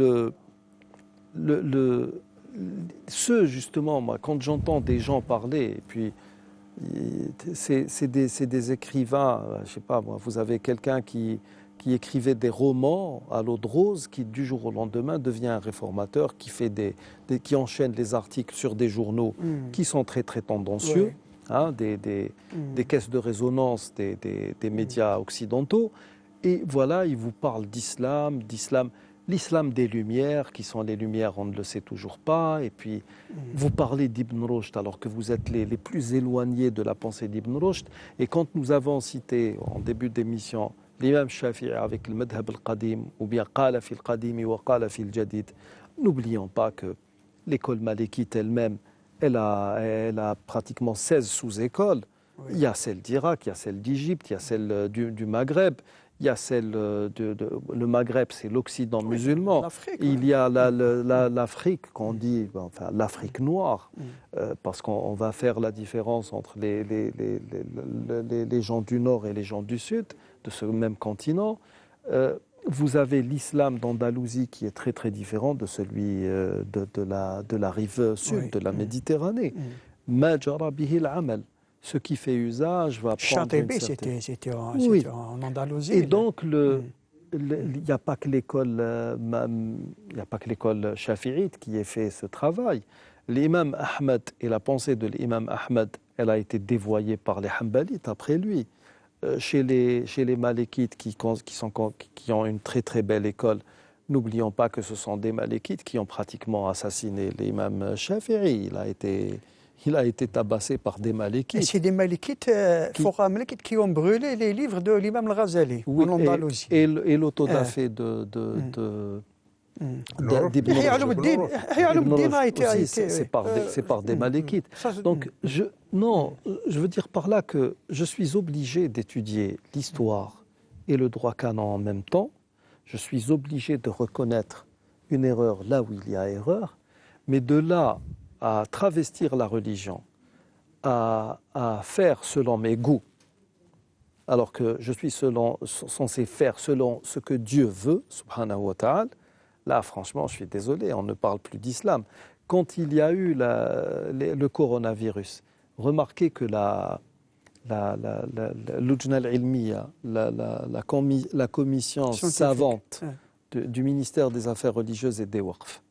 justement, moi, quand j'entends des gens parler, et puis c'est des écrivains, je sais pas moi, vous avez quelqu'un qui écrivait des romans à l'eau de rose, qui du jour au lendemain devient un réformateur, qui enchaîne les articles sur des journaux qui sont très très tendancieux, des caisses de résonance des médias occidentaux, et voilà, il vous parle d'islam, l'islam des Lumières, qui sont les Lumières, on ne le sait toujours pas, et puis vous parlez d'Ibn Rushd alors que vous êtes les plus éloignés de la pensée d'Ibn Rushd, et quand nous avons cité en début d'émission l'imam Shafi'i avec le madhab al-qadim, ou bien qala fi al-qadimi wa qala fi al-jadid, n'oublions pas que l'école malékite elle-même, elle a pratiquement 16 sous-écoles. Oui. Il y a celle d'Irak, il y a celle d'Égypte, il y a celle du Maghreb, il y a celle le Maghreb, c'est l'Occident musulman. Il y a l'Afrique, qu'on dit, enfin l'Afrique noire, parce qu'on va faire la différence entre les gens du Nord et les gens du Sud, de ce même continent. Vous avez l'islam d'Andalousie qui est très très différent de celui de la rive sud, de la Méditerranée. Ma jara bihi al-amal. Ce qui fait usage va prendre une certaine... c'était en Andalousie. Et donc, il n'y a pas que l'école shafi'ite qui ait fait ce travail. L'imam Ahmed et la pensée de l'imam Ahmed, elle a été dévoyée par les Hanbalites après lui. Chez les Malékites qui ont une très très belle école, n'oublions pas que ce sont des Malékites qui ont pratiquement assassiné l'imam Shafi'i. Il a été tabassé par des Malékites. Et c'est des Malékites, qui ont brûlé les livres de l'imam al-Ghazali en Andalousie. Et l'autodafé d'Ibn c'est par des Malékites. Donc, je veux dire par là que je suis obligé d'étudier l'histoire et le droit canon en même temps. Je suis obligé de reconnaître une erreur là où il y a erreur, mais de là à travestir la religion, à faire selon mes goûts, alors que je suis censé faire selon ce que Dieu veut, subhanahu wa ta'ala, là, franchement, je suis désolé, on ne parle plus d'islam. Quand il y a eu le coronavirus, remarquez que l'Ujna al-Ilmiya, la commission savante du ministère des Affaires religieuses et des Waqf,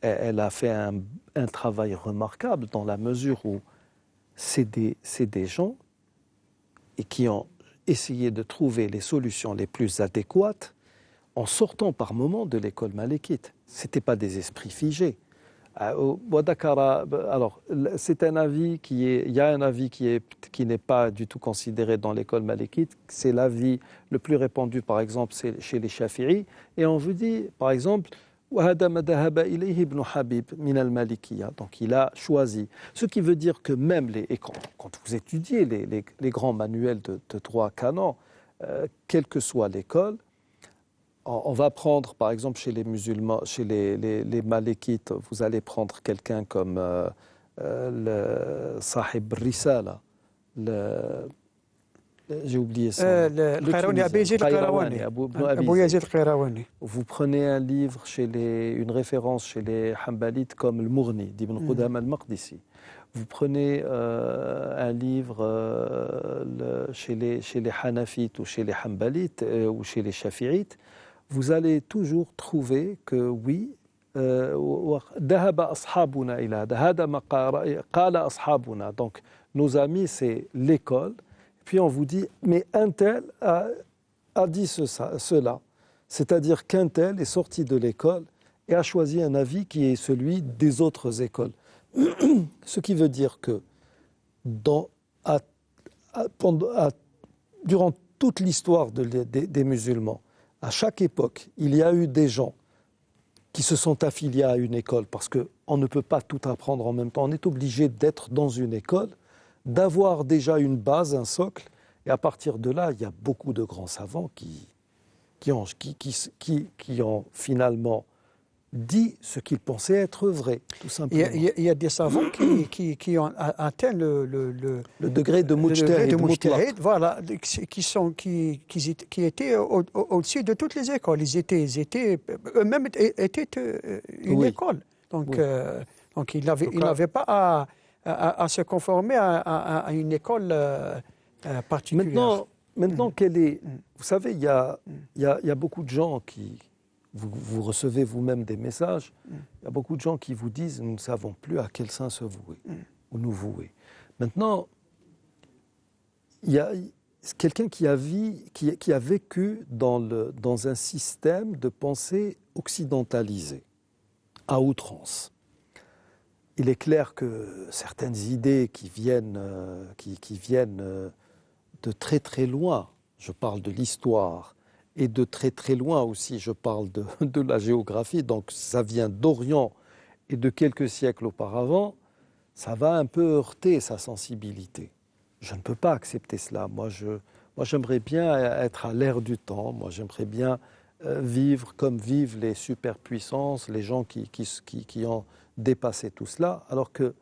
elle a fait un travail remarquable dans la mesure où c'est des gens et qui ont essayé de trouver les solutions les plus adéquates en sortant par moments de l'école malékite. Ce n'étaient pas des esprits figés. Alors, c'est un avis il y a un avis qui n'est pas du tout considéré dans l'école malékite. C'est l'avis le plus répandu, par exemple, c'est chez les Shafi'i. Et on vous dit, par exemple, donc il a choisi. Ce qui veut dire que même quand vous étudiez les grands manuels de droit canon, quelle que soit l'école, on va prendre, par exemple, chez les musulmans, chez les malékites, vous allez prendre quelqu'un comme le Sahib Risala, j'ai oublié son Abou Yazid al-Qayrawani. Vous prenez un livre, une référence chez les Hanbalites comme le Mourni d'Ibn Qudama al-Maqdisi. Vous prenez un livre chez les Hanafites ou chez les Hanbalites ou chez les Shafi'ites, vous allez toujours trouver que oui, donc nos amis, c'est l'école. Puis on vous dit, mais un tel a dit cela. C'est-à-dire qu'un tel est sorti de l'école et a choisi un avis qui est celui des autres écoles. Ce qui veut dire que durant toute l'histoire des musulmans, à chaque époque, il y a eu des gens qui se sont affiliés à une école parce qu'on ne peut pas tout apprendre en même temps. On est obligé d'être dans une école, d'avoir déjà une base, un socle, et à partir de là, il y a beaucoup de grands savants qui ont finalement dit ce qu'ils pensaient être vrai, tout simplement. Il y a des savants qui ont atteint le degré de mujtahid, voilà, qui étaient au-dessus de toutes les écoles. Eux-mêmes étaient une école. Donc ils n'avaient pas à se conformer à une école particulière. Maintenant vous savez, il y a beaucoup de gens qui... Vous recevez vous-même des messages, il y a beaucoup de gens qui vous disent « nous ne savons plus à quel saint se vouer ou nous vouer ». Maintenant, il y a quelqu'un qui a vécu dans un système de pensée occidentalisé, à outrance. Il est clair que certaines idées qui viennent de très très loin, je parle de l'histoire, et de très très loin aussi, je parle de la géographie, donc ça vient d'Orient et de quelques siècles auparavant, ça va un peu heurter sa sensibilité. Je ne peux pas accepter cela. Moi, j'aimerais bien être à l'ère du temps. Moi, j'aimerais bien vivre comme vivent les superpuissances, les gens qui ont dépassé tout cela, alors que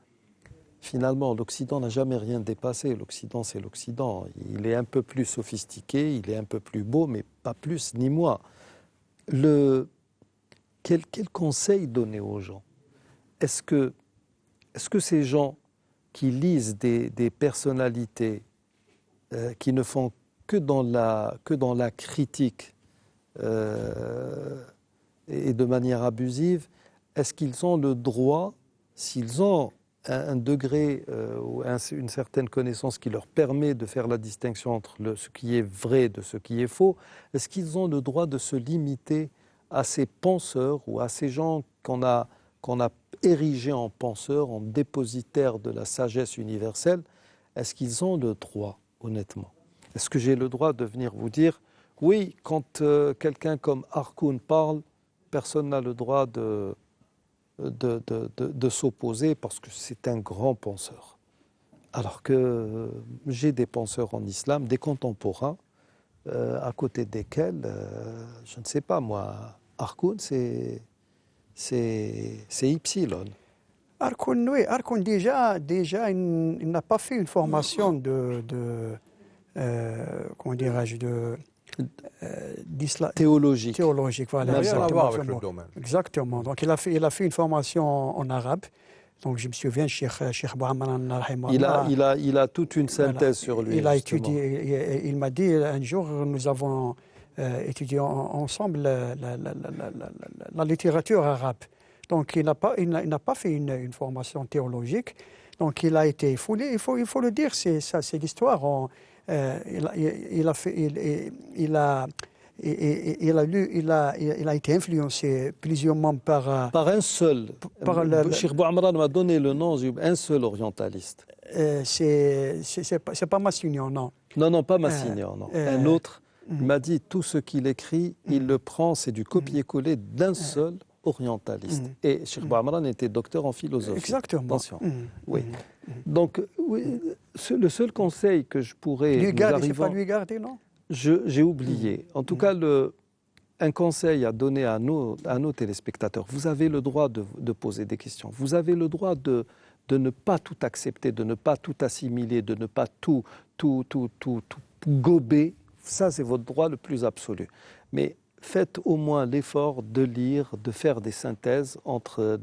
finalement, l'Occident n'a jamais rien dépassé. L'Occident, c'est l'Occident. Il est un peu plus sophistiqué, il est un peu plus beau, mais pas plus ni moins. Quel conseil donner aux gens ? Est-ce que ces gens qui lisent des personnalités qui ne font que dans la critique et de manière abusive, est-ce qu'ils ont le droit, s'ils ont un degré ou une certaine connaissance qui leur permet de faire la distinction entre ce qui est vrai de ce qui est faux, est-ce qu'ils ont le droit de se limiter à ces penseurs ou à ces gens qu'on a érigés en penseurs, en dépositaires de la sagesse universelle? Est-ce qu'ils ont le droit, honnêtement? Est-ce que j'ai le droit de venir vous dire, oui, quand quelqu'un comme Harkoun parle, personne n'a le droit de s'opposer parce que c'est un grand penseur. Alors que j'ai des penseurs en islam, des contemporains, à côté desquels, je ne sais pas moi, Harkoun, c'est Ypsilon. Harkoun, oui, Harkoun déjà il n'a pas fait une formation comment dirais-je, théologique, voilà. Rien à voir avec le domaine. Exactement. Donc il a fait une formation en arabe. Donc je me souviens, Cheikh Bouhamran, il a toute une synthèse sur lui. Il a justement. étudié, il m'a dit un jour, nous avons étudié ensemble la littérature arabe. Donc il n'a pas fait une formation théologique. Donc il a été foulé, il faut le dire, c'est l'histoire. Il a été influencé plusieurs par un seul. Cheikh Bouhamran m'a donné le nom d'un seul orientaliste. C'est pas Massignon, non. Non, pas Massignon, non. Un autre, il m'a dit tout ce qu'il écrit, il le prend, c'est du copier-coller d'un seul orientaliste. Et Cheikh Bouhamran était docteur en philosophie. Exactement. Attention. Oui. Donc, oui, le seul conseil que je pourrais... C'est pas lui garder, non? J'ai oublié. En tout cas, un conseil à donner à nos téléspectateurs. Vous avez le droit de poser des questions. Vous avez le droit de ne pas tout accepter, de ne pas tout assimiler, de ne pas tout gober. Ça, c'est votre droit le plus absolu. Mais faites au moins l'effort de lire, de faire des synthèses entre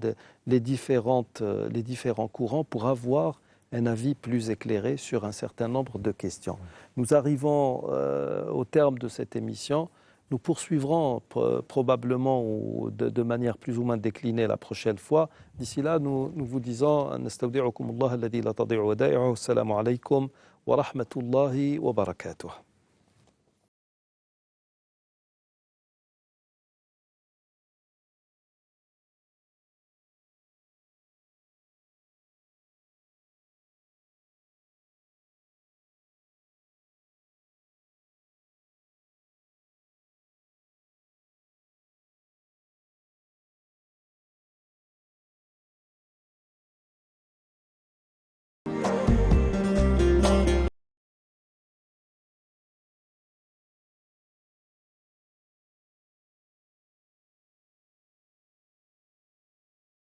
les différents courants pour avoir un avis plus éclairé sur un certain nombre de questions. Nous arrivons au terme de cette émission. Nous poursuivrons probablement de manière plus ou moins déclinée la prochaine fois. D'ici là, nous vous disons نستودعكم الله الذي لا تضيع ودائعه. السلام عليكم ورحمة الله وبركاته.